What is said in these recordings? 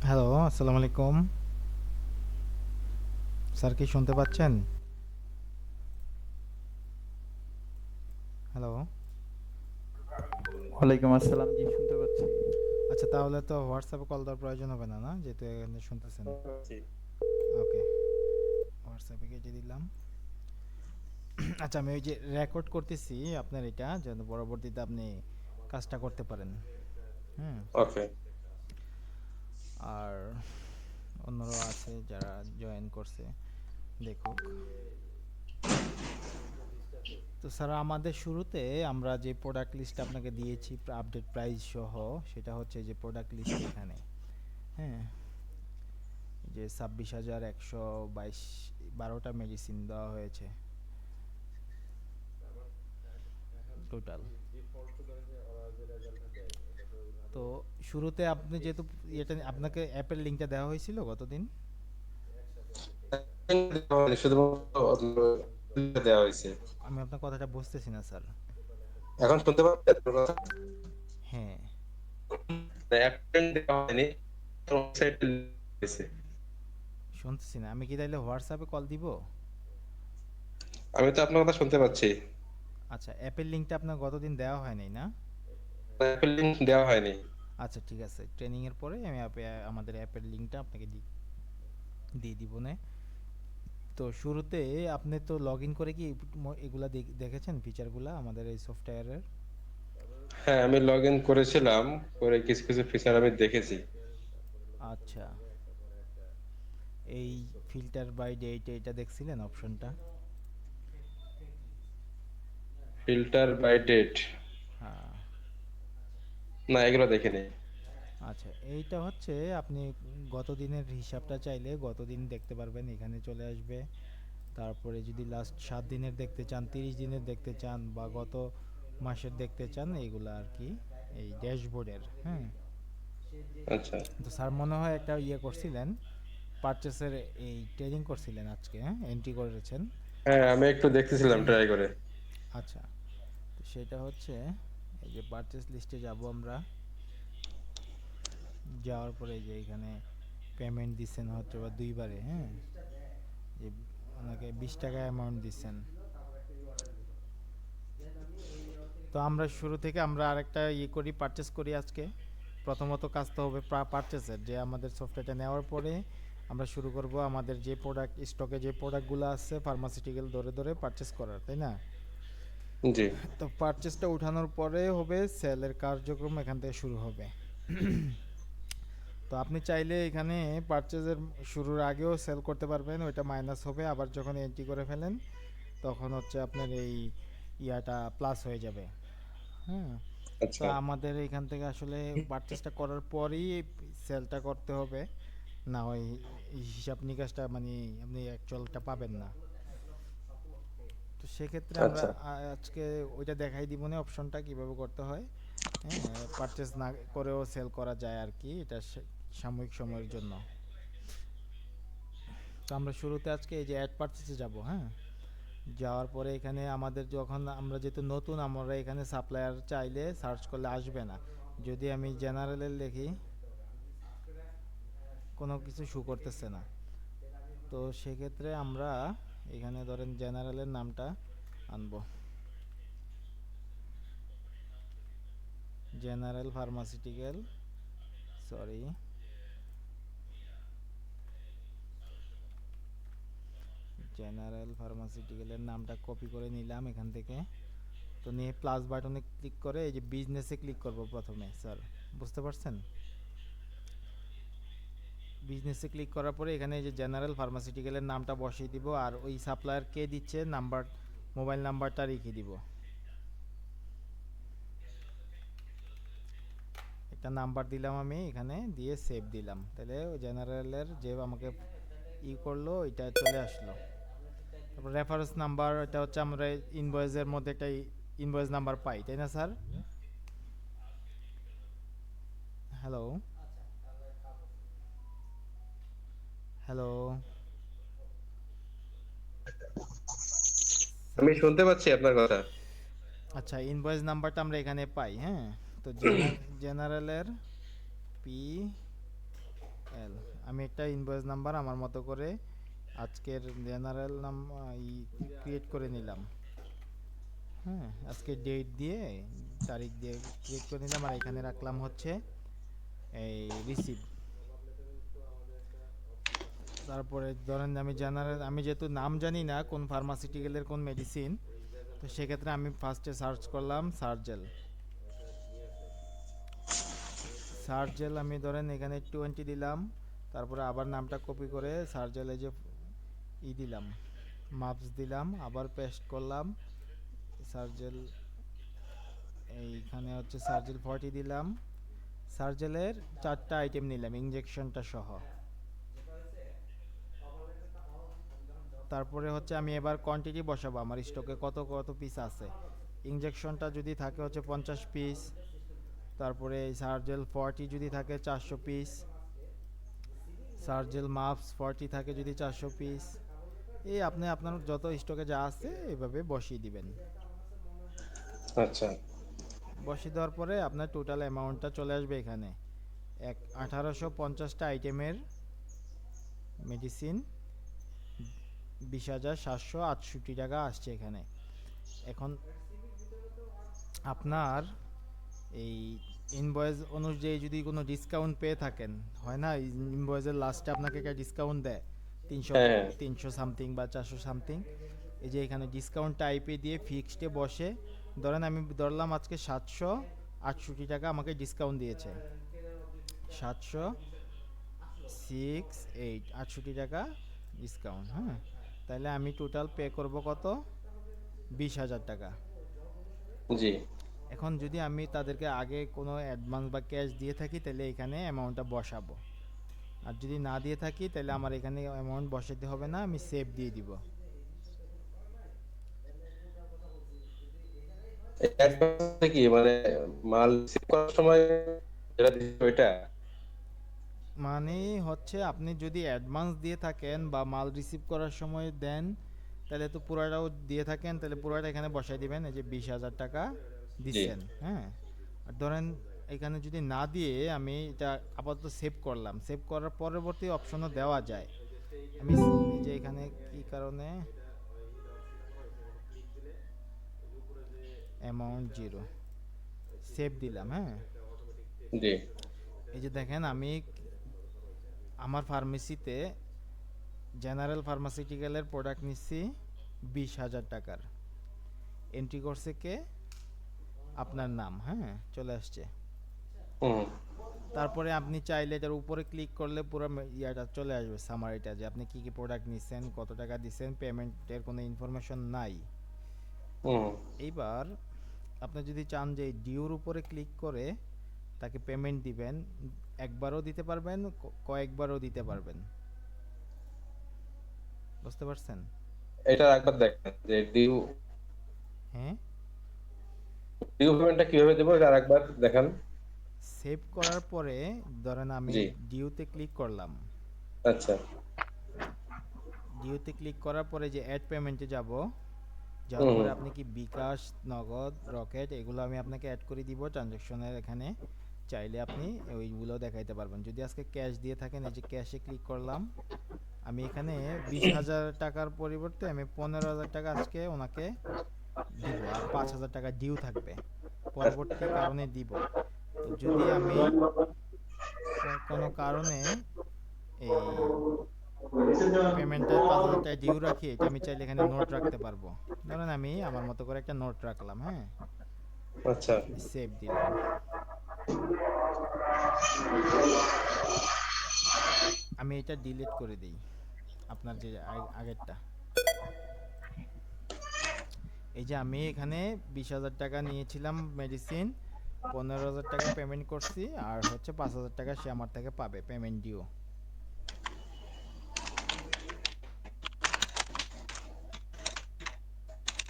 Hello, আসসালামু আলাইকুম। Sir কি শুনতে পাচ্ছেন? হ্যালো। ওয়ালাইকুম আসসালাম, জি শুনতে পাচ্ছি। আচ্ছা, তাহলে তো হোয়াটসঅ্যাপে কল দেওয়ার প্রয়োজন হবে না, না? যেহেতু এখানে শুনতেছেন। জি। ওকে, হোয়াটসঅ্যাপে কেটে দিলাম। আচ্ছা, আমি ওই যে রেকর্ড করতেছি আপনার এটা, যেন পরবর্তীতে আপনি কাজটা করতে পারেন। হুম। ওকে। আর অন্যরাও আছে যারা জয়েন করছে, দেখুক। তো স্যার, আমাদের শুরুতে আমরা যে প্রোডাক্ট লিস্ট আপনাকে দিয়েছি আপডেট প্রাইস সহ, সেটা হচ্ছে যে প্রোডাক্ট লিস্ট এখানে। হ্যাঁ, যে 26,122 12টা মেডিসিন দেওয়া হয়েছে টোটাল। তো শুরুতে আপনি যেহেতু এটা আপনাকে অ্যাপের লিঙ্কটা দেওয়া হয়েছিল গতদিন। শুধুমাত্র দেওয়া হয়েছে। আমি আপনার কথাটা বুঝতেছি না স্যার। এখন শুনতে পাচ্ছেন আমার কথা? হ্যাঁ, অ্যাপেন্ড দেওয়া হয়নি, ওয়েবসাইটে হয়েছে। শুনতেছি না। আমি কি তাইলে হোয়াটসঅ্যাপে কল দিব? আমি তো আপনার কথা শুনতে পাচ্ছি। আচ্ছা, অ্যাপের লিঙ্কটা আপনার গতদিন দেওয়া হয়নি না? অ্যাপের লিংক দেওয়া হয়নি। আচ্ছা, ঠিক আছে। ট্রেনিংয়ের পরে আমি আমাদের অ্যাপের লিঙ্কটা আপনাকে দিয়ে দিব নে। তো শুরুতে আপনি তো লগ ইন করে কি এগুলা দেখেছেন ফিচারগুলা আমাদের এই সফটওয়্যারের? হ্যাঁ, আমি লগ ইন করেছিলাম, করে কিছু কিছু ফিচার আমি দেখেছি। আচ্ছা, এই ফিল্টার বাই ডেট এটা দেখছিলেন অপশনটা? ফিল্টার বাই ডেট, হ্যাঁ। না এগুলো দেখিনি। আচ্ছা, এইটা হচ্ছে আপনি গত দিনের হিসাবটা চাইলে গত দিন দেখতে পারবেন, এখানে চলে আসবে। তারপরে যদি লাস্ট 7 দিনের দেখতে চান, 30 দিনের দেখতে চান, বা গত মাসের দেখতে চান, এইগুলা আর কি এই ড্যাশবোর্ডের। হ্যাঁ। আচ্ছা। তো স্যার মনে হয় একটা ইয়ে করছিলেন, পারচেসের এই ট্রেডিং করছিলেন আজকে, হ্যাঁ, এন্ট্রি করেছেন। হ্যাঁ, আমি একটু দেখতেছিলাম ট্রাই করে। আচ্ছা, তো সেটা হচ্ছে এই যে পারচেস লিস্টে যাব আমরা। যাওয়ার পরে যে এখানে পেমেন্ট দিচ্ছেন হয়তো বা দুইবারে, হ্যাঁ, যে ওনাকে 20 টাকা অ্যামাউন্ট দিচ্ছেন। তো আমরা শুরু থেকে আমরা আরেকটা ইয়ে করি, পারচেস করি আজকে। প্রথমত কাজ তো হবে পারচেসের, যে আমাদের সফটওয়্যারটা নেওয়ার পরে আমরা শুরু করব আমাদের যে প্রোডাক্ট স্টকে যে প্রোডাক্টগুলো আছে ফার্মাসিউটিক্যাল ধরে ধরে পারচেস করার, তাই না? জি। তো পারচেসটা উঠানোর পরে হবে সেলের কার্যক্রম, এখান থেকে শুরু হবে। তো আপনি চাইলে এখানে পারচেজের শুরুর আগেও সেল করতে পারবেন, ওইটা মাইনাস হবে। আবার যখন এন্ট্রি করে ফেলেন তখন হচ্ছে আপনার এই ইয়াটা প্লাস হয়ে যাবে। হ্যাঁ। তো আচ্ছা। আমাদের এখান থেকে আসলে পারচেসটা করার পরই সেলটা করতে হবে, না ওই হিসাব নিকাশটা মানে আপনি অ্যাকচুয়ালটা পাবেন না। তো সেক্ষেত্রে আমরা আচ্ছা। আজকে ওইটা দেখাই দিব না অপশনটা কিভাবে করতে হয়। হ্যাঁ, পারচেস না করেও সেল করা যায় আর কি, এটা সাময়িক সময়ের জন্য। তো আমরা শুরুতে আজকে এই যে অ্যাড পারচেসে যাব। হ্যাঁ, যাওয়ার পরে এখানে আমাদের যখন আমরা যেহেতু নতুন, আমরা এখানে সাপ্লায়ার চাইলে সার্চ করলে আসবে না। যদি আমি জেনারেলের লিখি, কোনো কিছু শু করতেছে না। তো সেক্ষেত্রে আমরা এখানে ধরেন জেনারেলের নামটা আনবো, জেনারেল ফার্মাসিউটিক্যাল, সরি, জেনারেল ফার্মাসিউটিক্যালের নামটা কপি করে নিলাম এখান থেকে। তো নিয়ে প্লাস বাটনে ক্লিক করে এই যে বিজনেসে ক্লিক করব প্রথমে স্যার, বুঝতে পারছেন? বিজনেসে ক্লিক করার পরে এখানে এই যে জেনারেল ফার্মাসিউটিক্যালের নামটা বসিয়ে দিব, আর ওই সাপ্লায়ার কে দিচ্ছে নাম্বার, মোবাইল নাম্বারটা রেখে দিব। একটা নাম্বার দিলাম আমি এখানে, দিয়ে সেভ দিলাম, তাহলে জেনারেলের যে আমাকে করলো এটা চলে আসলো। তারপর রেফারেন্স নাম্বার, এটা হচ্ছে আমরা ইনভয়েসের মধ্যে একটা ইনভয়েস নাম্বার পাই, তাই না স্যার? হ্যালো, হ্যালো আমি স্যার। শুনতে পাচ্ছি আপনার কথা। আচ্ছা, ইনভয়েস নাম্বারটা আমরা এখানে পাই। হ্যাঁ, তো জেনারেলের পি এল। আমি একটা ইনভয়েস নাম্বার আমার মতো করে আজকের জেনারেল নাম ক্রিয়েট করে নিলাম। হ্যাঁ, আজকে ডেট দিয়ে তারিখ দিয়ে ক্রিয়েট করে নিলাম, আর এখানে রাখলাম হচ্ছে এই রিসিভ। তারপরে ধরেন আমি জেনারেল, আমি যেহেতু নাম জানি না কোন ফার্মাসিউটিক্যালের কোন মেডিসিন, তো সেক্ষেত্রে আমি ফার্স্টে সার্চ করলাম সার্জেল। সার্জেল আমি ধরেন এখানে 20 দিলাম, তারপরে আবার নামটা কপি করে সার্জেলে যে দিলাম, মাপস দিলাম, আবার পেস্ট করলাম সার্জেল। এইখানে হচ্ছে সার্জেল 40 দিলাম। সার্জেলের 4টা আইটেম নিলাম ইঞ্জেকশনটা সহ। তারপরে হচ্ছে আমি এবার কোয়ান্টিটি বসাবো, আমার স্টকে কত কত পিস আছে। ইঞ্জেকশনটা যদি থাকে হচ্ছে 50 পিস, তারপরে সার্জেল 40 যদি থাকে 400 পিস, সার্জেল মাপস 40 থাকে যদি 400 পিস। এই আপনি আপনার যত স্টকে যা আছে এভাবে বসিয়ে দিবেন। আচ্ছা। বসিয়ে দেওয়ার পরে আপনার টোটাল অ্যামাউন্টটা চলে আসবে এখানে। 1850টা আইটেমের মেডিসিন 20,768 টাকা আসছে এখানে। এখন আপনার এই ইনভয়েস অনুযায়ী যদি কোনো ডিসকাউন্ট পেয়ে থাকেন, হয় না ইনভয়েসের লাস্টে আপনাকে একটা ডিসকাউন্ট দেয় 300 হ্যাঁ, 300 সামথিং বা 400 সামথিং। এই যে এখানে ডিসকাউন্ট টাইপে দিয়ে ফিক্সডে বসে, ধরেন আমি ধরলাম আজকে 768 টাকা আমাকে ডিসকাউন্ট দিয়েছে, 768 টাকা ডিসকাউন্ট। হ্যাঁ, তাহলে আমি টোটাল পে করব কত, 20,000 টাকা। জি। এখন যদি আমি তাদেরকে আগে কোনো অ্যাডভান্স বা ক্যাশ দিয়ে থাকি তাহলে এখানে অ্যামাউন্টটা বসাবো, আর যদি না দিয়ে থাকি তাহলে আমার এখানে অ্যামাউন্ট বসাতে হবে না, আমি সেভ দিয়ে দিব। অ্যাড করতে কি মানে মাল রিসিভ করার সময় যেটা দিচ্ছে ওইটা? মানে হচ্ছে আপনি যদি অ্যাডভান্স দিয়ে থাকেন বা মাল রিসিভ করার সময় দেন, তাহলে তো পুরোটাও দিয়ে থাকেন, তাহলে পুরোটা এখানে বসাই দিবেন, এই যে 20,000 টাকা জি। দিচ্ছেন। হ্যাঁ, আর ধরেন এখানে যদি না দিয়ে আমি এটা আপাতত সেভ করলাম, সেভ করার পরবর্তী অপশনও দেওয়া যায়। আমি এই যে এখানে কি কারণে অ্যামাউন্ট জিরো সেভ দিলাম। হ্যাঁ, জি। এই যে দেখেন আমি আমার ফার্মেসিতে জেনারেল ফার্মাসিউটিক্যালের প্রোডাক্ট নিচ্ছি 20,000 টাকার, এন্ট্রি করছে কে, আপনার নাম। হ্যাঁ, চলে আসছে। হুম। তারপরে আপনি চাইলে এটার উপরে ক্লিক করলে পুরো ইয়াটা চলে আসবে, সামারিটা, যে আপনি কি কি প্রোডাক্ট নিচ্ছেন, কত টাকা দিচ্ছেন, পেমেন্টের কোনো ইনফরমেশন নাই। হুম। এইবার আপনি যদি চান যে ডিউর উপরে ক্লিক করে তাকে পেমেন্ট দিবেন, একবারও দিতে পারবেন, কয়েকবারও দিতে পারবেন। বুঝতে পারছেন? এটা একবার দেখেন যে ডিউ হ্যাঁ, ডিউ পেমেন্টটা কিভাবে দেবো এটা আরেকবার দেখান। সেভ করার পরে ধরেন আমি জি। ডিউতে ক্লিক করলাম। আচ্ছা। ডিউতে ক্লিক করার পরে যে অ্যাড পেমেন্টে যাব, যাওয়ার হুম। পরে আপনি কি বিকাশ, নগদ, রকেট এগুলো আমি আপনাকে অ্যাড করে দিব ট্রানজাকশনের এখানে। চাইলে আপনি ওইগুলো দেখাইতে পারবেন। যদি আজকে ক্যাশ দিয়ে থাকেন, এই যে ক্যাশে ক্লিক করলাম, আমি এখানে 20,000 টাকার পরিবর্তে আমি 15,000 টাকা আজকে ওনাকে দিব, আর 5,000 টাকা ডিউ থাকবে, পরবর্তী কারণে দিব। তো যদি আমি কোনো কারণে এই পেমেন্টটা 5,000 টাকা ডিউ রাখি, এটা আমি চাইলে এখানে নোট রাখতে পারবো। ধরেন আমি আমার মতো করে একটা নোট রাখলাম। হ্যাঁ, আচ্ছা। সেভ দিলাম। আমি এটা ডিলিট করে দিই, আপনার যে আগেরটা। এই যে আমি এখানে 20,000 টাকা নিয়েছিলাম মেডিসিন, 15,000 টাকা পেমেন্ট করছি, আর হচ্ছে 5,000 টাকা সে আমার থেকে পাবে পেমেন্ট ডিউ।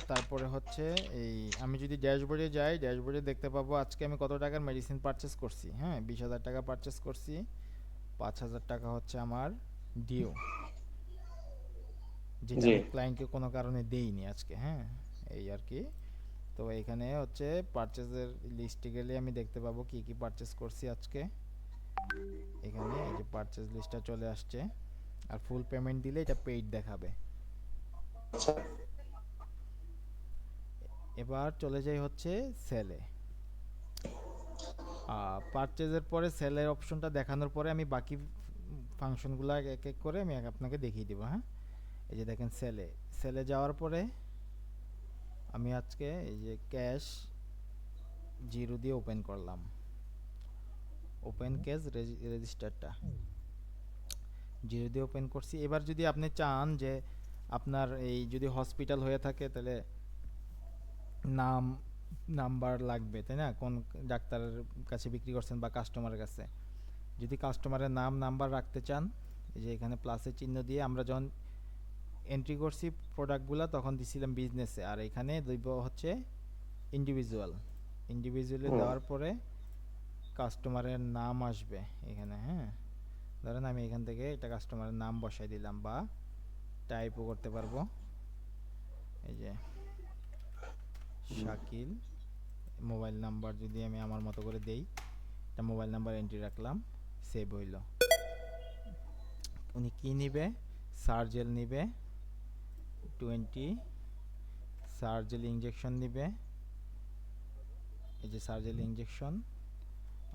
তারপরে হচ্ছে এই আমি যদি ড্যাশবোর্ডে যাই, ড্যাশবোর্ডে দেখতে পাবো আজকে আমি কত টাকার মেডিসিন পারচেস করছি। হ্যাঁ, 20,000 টাকা পারচেস করছি, 5,000 টাকা হচ্ছে আমার ডিউ, যেটা জি। আমি ক্লায়েন্টকে কোনো কারণে দেইনি আজকে। হ্যাঁ, এই আর কি। তো এখানে হচ্ছে পারচেজের লিস্টে গেলে আমি দেখতে পাবো কি কি পারচেস করছি আজকে। এখানে এই যে পারচেজ লিস্টটা চলে আসছে, আর ফুল পেমেন্ট দিলে এটা পেইড দেখাবে। আচ্ছা এবার চলে যাই হচ্ছে সেলে। পারচেজের পরে সেলের অপশনটা দেখানোর পরে আমি বাকি ফাংশনগুলো এক এক করে আমি আপনাকে দেখিয়ে দিব। হ্যাঁ, এই যে দেখেন সেলে, সেলে যাওয়ার পরে আমি আজকে এই যে ক্যাশ জিরো দিয়ে ওপেন করলাম, ওপেন ক্যাশ রেজিস্টারটা জিরো দিয়ে ওপেন করছি। এবার যদি আপনি চান যে আপনার এই যদি হসপিটাল হয়ে থাকে তাহলে নাম নাম্বার লাগবে, তাই না? কোন ডাক্তারের কাছে বিক্রি করছেন বা কাস্টমারের কাছে, যদি কাস্টমারের নাম নাম্বার রাখতে চান, এই যে এখানে প্লাসের চিহ্ন দিয়ে আমরা যখন এন্ট্রি করছি প্রোডাক্টগুলো তখন দিছিলাম বিজনেসে, আর এখানে দিব হচ্ছে ইন্ডিভিজুয়াল। ইন্ডিভিজুয়ালে হুম, দেওয়ার পরে কাস্টমারের নাম আসবে এখানে। হ্যাঁ, ধরেন আমি এখান থেকে এটা কাস্টমারের নাম বসাই দিলাম, বা টাইপও করতে পারবো। এই যে শাকিল, মোবাইল নাম্বার যদি আমি আমার মতো করে দেই, এটা মোবাইল নাম্বার এন্ট্রি রাখলাম, সেভ হইল। উনি কি নিবে? সার্জেল নিবে 20, সার্জেল ইঞ্জেকশন নিবে, এই যে সার্জেল ইঞ্জেকশন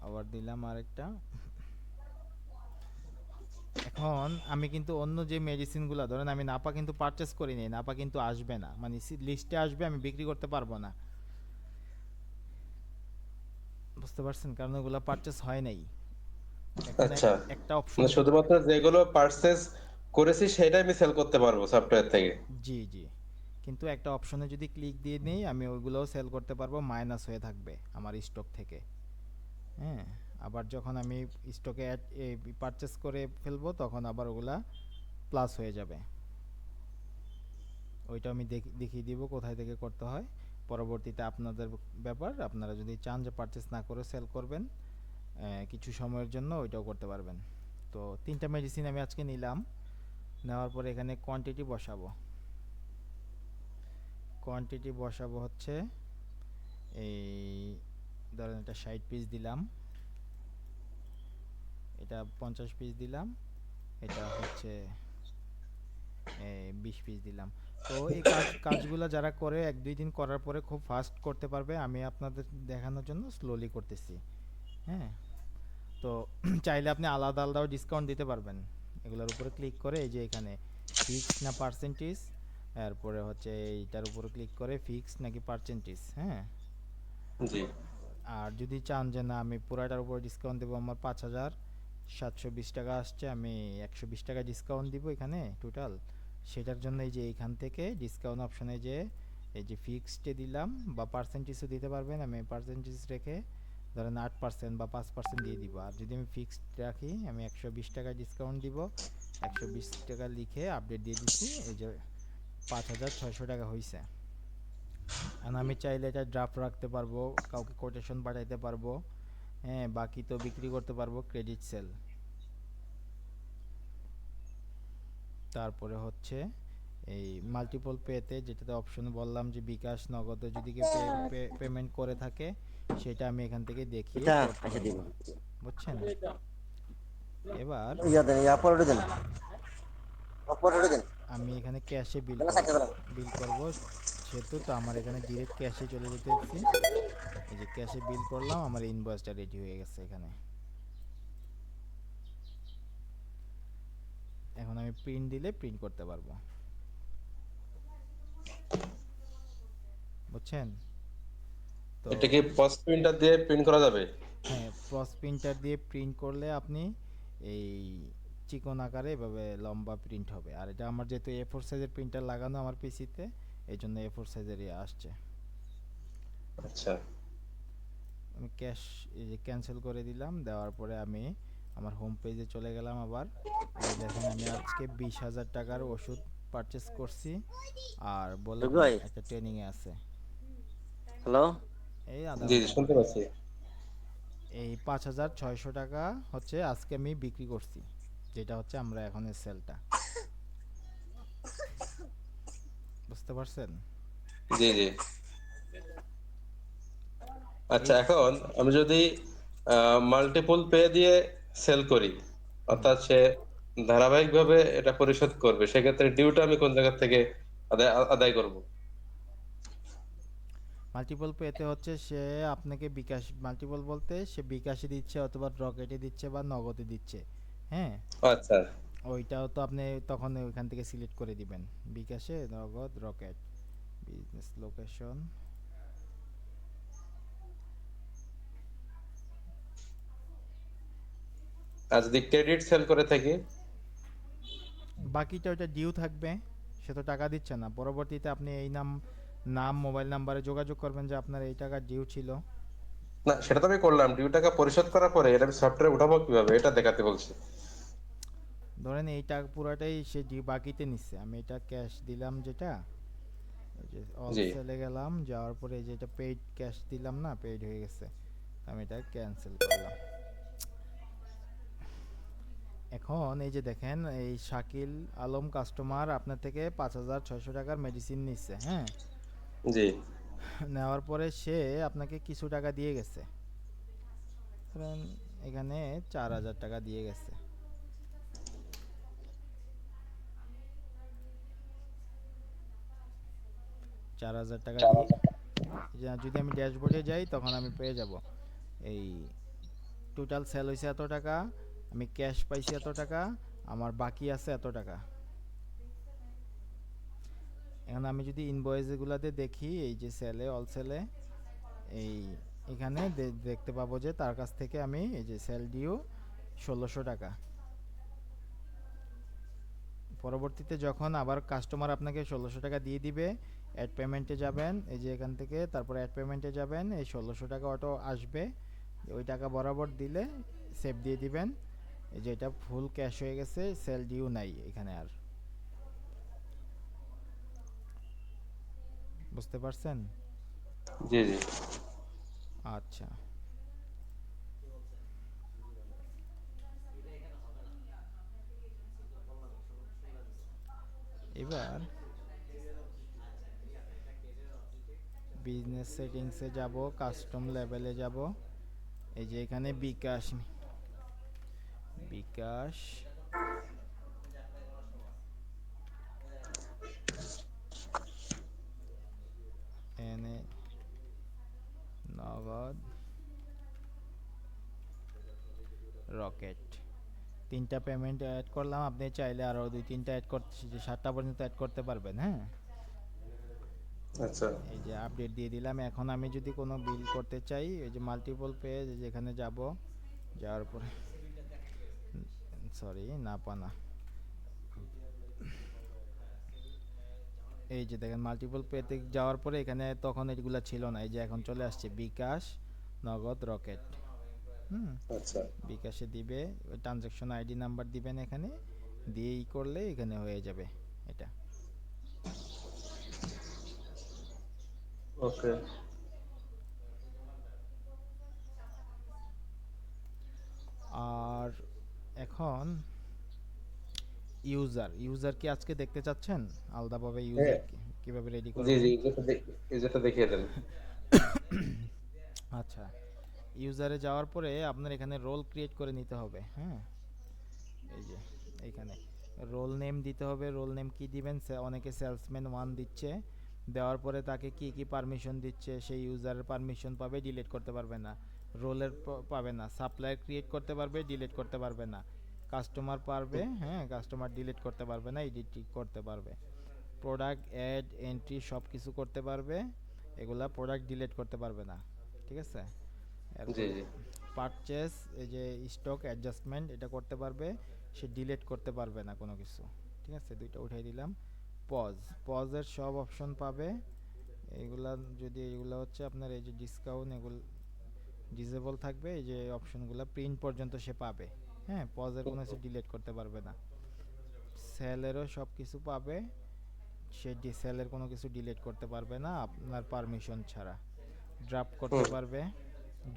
আবার দিলাম আরেকটা। এখন আমি কিন্তু অন্য যে মেডিসিনগুলো, ধরেন আমি নাপা কিন্তু পারচেস করিনি, নাপা কিন্তু আসবে না, মানে লিস্টে আসবে, আমি বিক্রি করতে পারবো না। বুঝতে পারছেন? কারণ ওগুলো পারচেস হয় নাই। এখন আচ্ছা একটা অপশন, মানে শুধুমাত্র যেগুলো পারচেজ করেছি সেটাই আমি সেল করতে পারবো সফটওয়্যার থেকে। জি জি, কিন্তু একটা অপশনে যদি ক্লিক দিয়ে নেই আমি ওইগুলোও সেল করতে পারবো, মাইনাস হয়ে থাকবে আমার স্টক থেকে। হ্যাঁ, আবার যখন আমি স্টকে পারচেস করে ফেলবো তখন আবার ওগুলা প্লাস হয়ে যাবে। ওইটা আমি দেখিয়ে দিব কোথায় থেকে করতে হয় পরবর্তীতে, আপনাদের ব্যাপার। আপনারা যদি চান যে পারচেস না করে সেল করবেন কিছু সময়ের জন্য, ওইটাও করতে পারবেন। তো 3টা মেডিসিন আমি আজকে নিলাম, নেওয়ার পরে এখানে কোয়ান্টিটি বসাবো। কোয়ান্টিটি বসাবো হচ্ছে এই, ধরেন এটা 60 পিস দিলাম, এটা 50 পিস দিলাম, এটা হচ্ছে 20 পিস দিলাম। তো এই কাজগুলো যারা করে 1-2 দিন করার পরে খুব ফাস্ট করতে পারবে, আমি আপনাদের দেখানোর জন্য স্লোলি করতেছি। হ্যাঁ, তো চাইলে আপনি আলাদা আলাদাও ডিসকাউন্ট দিতে পারবেন। এগুলোর উপরে ক্লিক করে এই যে এখানে ফিক্স না পার্সেন্টেজ, এরপরে হচ্ছে এইটার উপরে ক্লিক করে ফিক্স নাকি পার্সেন্টেজ। হ্যাঁ, জি আর যদি চান যে না আমি পুরাটার উপর ডিসকাউন্ট দেবো, আমার 5,720 টাকা আসছে, আমি 120 টাকা ডিসকাউন্ট দিব এখানে টোটাল, সেটার জন্য এই যে এইখান থেকে ডিসকাউন্ট অপশনে যে এই যে ফিক্সডে দিলাম, বা পার্সেন্টেজও দিতে পারবেন, আমি পার্সেন্টেজ রেখে ধরেন 8% বা 5% দিয়ে দিব। আর যদি আমি ফিক্সড রাখি আমি 120 টাকা ডিসকাউন্ট দিব, 120 টাকা লিখে আপডেট দিয়ে দিচ্ছি, এই যে 5,600 টাকা হয়েছে। আর আমি চাইলে এটা ড্রাফট রাখতে পারবো, কাউকে কোটেশন পাঠাইতে পারবো। হ্যাঁ, বাকি তো বিক্রি করতে পারবো ক্রেডিট সেল। তারপরে হচ্ছে এই মাল্টিপল পেতে, যেটাতে অপশন বললাম যে বিকাশ নগদে যদি কেউ পেমেন্ট করে থাকে, সেটা আমি এখান থেকে দেখিয়ে এটা করতে আচ্ছা দিব পারবো। বুঝছেন? এবার ইয়া দেন ইয়া পরে দেন পরে দেন আমি এখানে ক্যাশে বিল বেলা করব, সাথে বেলা বিল করব সেহেতু তো আমার এখানে ডিরেক্ট ক্যাশে চলে যেতেছি। এই যে ক্যাশে বিল করলাম, আমার ইনভয়েসটা রেডি হয়ে গেছে এখানে। এখন আমি প্রিন্ট দিলে প্রিন্ট করতে পারবো। বুঝছেন? তো এটা কি পজ প্রিন্টার দিয়ে প্রিন্ট করা যাবে? হ্যাঁ, প্রস প্রিন্টার দিয়ে প্রিন্ট করলে আপনি এই চিকন আকারে এভাবে লম্বা প্রিন্ট হবে। আর এটা আমার যেহেতু A4 সাইজের প্রিন্টার লাগানো আমার পিসিতে, এই জন্য A4 সাইজেরই আসছে। আচ্ছা আমি ক্যাশ এই যে ক্যান্সেল করে দিলাম, দেওয়ার পরে আমি আমার হোম পেজে চলে গেলাম আবার। এই যে দেখেন আমি আজকে 20,000 টাকার ওষুধ পারচেস করছি, আর বললাম রবি না ভাই একটা ট্রেনিংয়ে আছে। হ্যালো এই আধা জি জি ঘন্টা শুনতে পরে পাচ্ছি। এই 5,600 টাকা হচ্ছে আজকে আমি বিক্রি করছি, যেটা হচ্ছে আমরা এখন সেলটা। বুঝতে পারছেন? জি জি আচ্ছা এই এখন আমি যদি মাল্টিপল পে দিয়ে সেল করি, অর্থাৎ সে ধারাবাহিকভাবে এটা পরিশোধ করবে, সেক্ষেত্রে ডিউটা আমি কোন জায়গা থেকে আদায় করব? মাল্টিপল পেতে হচ্ছে সে আপনাকে বিকাশ, মাল্টিপল বলতে সে বিকাশে দিচ্ছে অথবা রকেটে দিচ্ছে বা নগদে দিচ্ছে। হ্যাঁ, আচ্ছা। ওইটাও তো আপনি তখন ওইখান থেকে সিলেক্ট করে দিবেন, বিকাশে, নগদ, রকেট, বিজনেস লোকেশন। আর যদি ক্রেডিট সেল করে থাকি? বাকিটা ওইটা ডিউ থাকবে, সে তো টাকা দিচ্ছে না। পরবর্তীতে আপনি এই নাম নাম মোবাইল নাম্বারে যোগাযোগ করবেন যে আপনার এই টাকা ডিউ ছিল। না, সেটা তো আমি করলাম, ডিউ টাকা পরিশোধ করার পরে এটা আমি সফটওয়্যারে উঠাবো কিভাবে, এটা দেখাতে বলছি। ধরেন এই টাকা পুরাটাই সে ডিউ বাকিতে নিচ্ছে, আমি এটা ক্যাশ দিলাম যেটা, এই যে অল জি। সেলে গেলাম, যাওয়ার পরে যেটা পেইড ক্যাশ দিলাম না, পেইড হয়ে গেছে, আমি এটা ক্যান্সেল করলাম। এখন এই যে দেখেন, এই শাকিল আলম কাস্টমার আপনার থেকে 5,600 টাকার মেডিসিন নিচ্ছে। হ্যাঁ, জি। নেওয়ার পরে সে আপনাকে কিছু টাকা দিয়ে গেছে, ধরেন এখানে 4,000 টাকা দিয়ে গেছে। 4,000 টাকা দিয়ে, যদি আমি ড্যাশবোর্ডে যাই তখন আমি পেয়ে যাব এই টোটাল সেল হয়েছে এত টাকা, আমি ক্যাশ পাইছি এত টাকা, আমার বাকি আছে এত টাকা। এখন আমি যদি ইনভয়েস এগুলাতে দেখি, এই যে সেলে, অল সেলে, এই এখানে দেখতে পাবো যে তার কাছ থেকে আমি এই যে সেল ডিউ 1,600 টাকা। পরবর্তীতে যখন আবার কাস্টমার আপনাকে 1,600 টাকা দিয়ে দিবে, অ্যাড পেমেন্টে যাবেন, এই যে এখান থেকে তারপরে অ্যাড পেমেন্টে যাবেন, এই 1,600 টাকা অটো আসবে, ওই টাকা বরাবর দিলে সেভ দিয়ে দিবেন, এই যে এটা ফুল ক্যাশ হয়ে গেছে, সেল ডিউ নাই এখানে আর। বুঝতে পারছেন? জি জি। আচ্ছা, এবার বিজনেস সেটিংসে যাব, কাস্টম লেভেলে যাব, এই যে এখানে বিকাশ, বিকাশ এনে নগদ, রকেট, তিনটা পেমেন্ট অ্যাড করলাম। আপনি চাইলে আরও 2-3টা অ্যাড করতে, 7টা পর্যন্ত অ্যাড করতে পারবেন। হ্যাঁ, আচ্ছা। এই যে আপডেট দিয়ে দিলাম। এখন আমি যদি কোনো বিল করতে চাই, এই যে মাল্টিপল পে, যেখানে যাব, যাওয়ার পরে, সরি না পানা, এই যে দেখেন মাল্টিপল পেতে যাওয়ার পরে এখানে তখন এগুলো ছিল না, এই যে এখন চলে আসছে বিকাশ, নগদ, রকেট। হুম, আচ্ছা। বিকাশে দিবে, ওই ট্রানজ্যাকশন আইডি নাম্বার দিবেন এখানে, দিয়েই করলে এখানে হয়ে যাবে এটা। ওকে। আর এখন ইউজার, ইউজার কি আজকে দেখতে চাচ্ছেন আলাদাভাবে, হ্যাঁ। ইউজার কিভাবে রেডি জি করবেন? জি, যেটা দেখিয়ে দেন। আচ্ছা, ইউজারে যাওয়ার পরে আপনার এখানে রোল ক্রিয়েট করে নিতে হবে। হ্যাঁ, এই যে এইখানে রোল নেম দিতে হবে। রোল নেম কি দিবেন? অনেকে সেলসম্যান 1 দিচ্ছে, দেওয়ার পরে তাকে কি কি পারমিশন দিচ্ছে, সেই ইউজারের পারমিশন পাবে, ডিলিট করতে পারবে না। রোলের পাবে না। সাপ্লায়ার ক্রিয়েট করতে পারবে, ডিলিট করতে পারবে না। কাস্টমার পারবে, হ্যাঁ, কাস্টমার ডিলিট করতে পারবে না, এডিট করতে পারবে। প্রোডাক্ট অ্যাড, এন্ট্রি সব কিছু করতে পারবে, এগুলা প্রোডাক্ট ডিলিট করতে পারবে না। ঠিক আছে? জি এরপরে জি। পারচেস, এই যে স্টক অ্যাডজাস্টমেন্ট, এটা করতে পারবে, সে ডিলিট করতে পারবে না কোনো কিছু। ঠিক আছে, দুইটা উঠাই দিলাম। পজ, পজের সব অপশন পাবে। এইগুলা যদি, এগুলা হচ্ছে আপনার এই যে ডিসকাউন্ট, এগুলো ডিসেবল থাকবে, এই যে অপশনগুলো প্রিন্ট পর্যন্ত সে পাবে। হ্যাঁ, পজের কোনো কিছু ডিলিট করতে পারবে না। সেলেরও সব কিছু পাবে, সে সেলের কোনো কিছু ডিলিট করতে পারবে না আপনার পারমিশন ছাড়া। ড্রাফট করতে হুম। পারবে,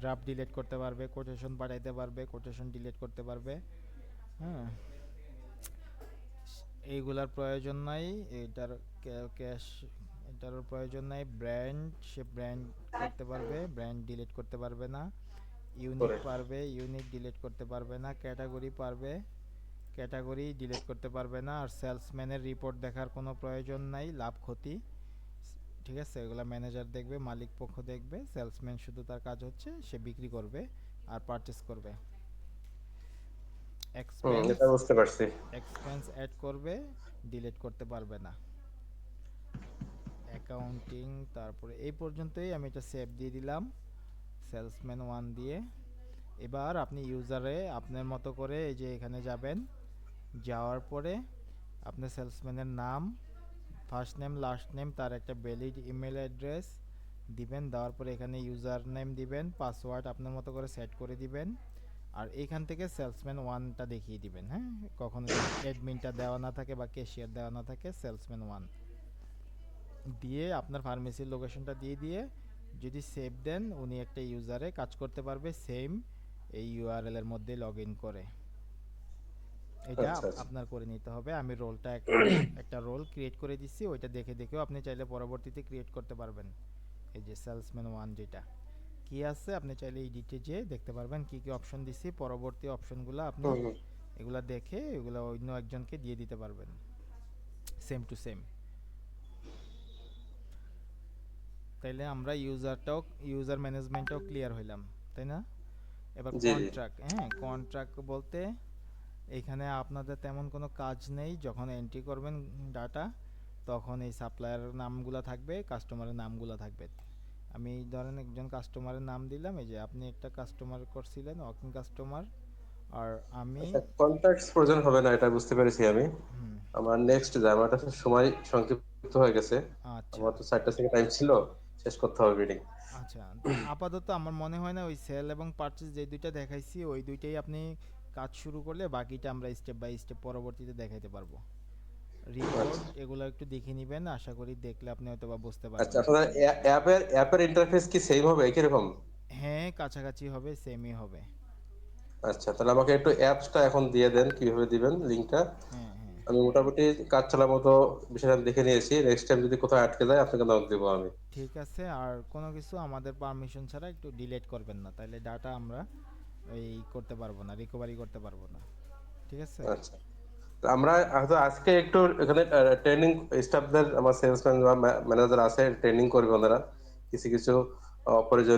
ড্রাফট ডিলিট করতে পারবে, কোটেশন পাঠাইতে পারবে, কোটেশন ডিলিট করতে পারবে। হ্যাঁ, এইগুলার প্রয়োজন নাই, এটার ক্যাশ, এটারও প্রয়োজন নাই। ব্র্যান্ড, সে ব্র্যান্ড করতে পারবে, ব্র্যান্ড ডিলিট করতে পারবে না। ইউনিক করে পারবে, ইউনিক ডিলিট করতে পারবে না, ক্যাটাগরি পারবে, ক্যাটাগরি ডিলিট করতে পারবে না। আর সেলসম্যানের রিপোর্ট দেখার কোনো প্রয়োজন নাই, লাভ ক্ষতি, ঠিক আছে, এগুলা ম্যানেজার দেখবে, মালিক পক্ষ দেখবে। সেলসম্যান শুধু তার কাজ হচ্ছে সে বিক্রি করবে আর পারচেস করবে। এক্সপেন্স, এটা বুঝতে পারছি। এক্সপেন্স অ্যাড করবে, ডিলিট করতে পারবে না। অ্যাকাউন্টিং, তারপরে এই পর্যন্তই, আমি এটা সেভ দিয়ে দিলাম সেলসম্যান 1 দিয়ে। এবার আপনি ইউজারে আপনার মতো করে এই যে এখানে যাবেন, যাওয়ার পরে আপনার সেলসম্যানের নাম, ফার্স্ট নেম লাস্ট নেম, তার একটা ভ্যালিড ইমেল অ্যাড্রেস দিবেন। দেওয়ার পরে এখানে ইউজার নেম দিবেন, পাসওয়ার্ড আপনার মতো করে সেট করে দিবেন। আর এইখান থেকে সেলসম্যান 1টা দেখিয়ে দিবেন। হ্যাঁ, কখনো যদি অ্যাডমিনটা দেওয়া না থাকে বা ক্যাশিয়ার দেওয়া না থাকে, সেলসম্যান 1 দিয়ে আপনার ফার্মেসির লোকেশনটা দিয়ে দিয়ে যদি সেভ দেন, উনি একটা ইউজারে কাজ করতে পারবে সেম এই ইউআরএল এর মধ্যে লগ ইন করে। এটা আচ্ছা আচ্ছা। আপনার করে নিতে হবে। আমি রোলটা একটা রোল ক্রিয়েট করে দিচ্ছি, ওইটা দেখে দেখেও আপনি চাইলে পরবর্তীতে ক্রিয়েট করতে পারবেন। এই যে সেলসম্যান 1 যেটা কি আছে, আপনি চাইলে এডিটে যেয়ে দেখতে পারবেন কি কি অপশন দিছি। পরবর্তী অপশনগুলো আপনি হুম, হুম। এগুলা দেখে এগুলা অন্য একজনকে দিয়ে দিতে পারবেন, সেম টু সেম। তাইলে আমরা ইউজার ম্যানেজমেন্টটাও ক্লিয়ার হইলাম, তাই না? এবার জি জি। কন্ট্রাক্ট, হ্যাঁ, কন্ট্রাক্ট বলতে এখানে আপনাদের তেমন কোনো কাজ নেই। যখন এন্ট্রি করবেন ডাটা, তখন এই সাপ্লায়ার নামগুলা থাকবে, কাস্টমারের নামগুলা থাকবে। আমি ধরেন একজন কাস্টমারের নাম দিলাম, এই যে আপনি একটা কাস্টমার করছিলেন, ওয়াকিং কাস্টমার, আর আমি। আচ্ছা, কন্ট্যাক্টস প্রয়োজন হবে না, এটা বুঝতে পেরেছি আমি। হুম। আমার নেক্সট যে আমার কাছে সময় সংক্ষিপ্ত হয়ে গেছে। আচ্ছা আমার তো 4টা থেকে টাইম ছিল, শেষ করতে হবে মিটিং। আচ্ছা, আপাতত আমার মনে হয় না ওই সেল এবং পারচেজ যে দুইটা দেখাইছি ওই দুইটাই আপনি কাজ শুরু করলে বাকিটা আমরা স্টেপ বাই স্টেপ পরবর্তীতে দেখাইতে পারবো। রিপোর্ট আচ্ছা এগুলো একটু দেখে নিবেন, আশা করি দেখলে আপনি হয়তো বা বুঝতে আচ্ছা, পারবেন। আপনার অ্যাপের ইন্টারফেস কি সেম হবে, একই রকম? হ্যাঁ, কাছাকাছি হবে, সেমই হবে। আচ্ছা, তাহলে আমাকে একটু অ্যাপসটা এখন দিয়ে দেন, কিভাবে দিবেন লিংকটা। হ্যাঁ হ্যাঁ, আমি মোটামুটি কাজ চালার মতো বিষয়টা আমি দেখে নিয়েছি। নেক্সট টাইম যদি কোথাও আটকে যায় আপনাকে নক দেবো আমি। ঠিক আছে। আর কোনো কিছু আমাদের পারমিশন ছাড়া একটু ডিলিট করবেন না, তাহলে ডাটা আমরা এই করতে পারবো না, রিকভারি করতে পারবো না। ঠিক আছে। আচ্ছা, তো আমরা হয়তো আজকে একটু এখানে ট্রেনিং স্টাফদের, আমার সেলসম্যান বা ম্যানেজার আছে, ট্রেনিং করবে ওনারা কিছু কিছু অপ্রয়োজনীয়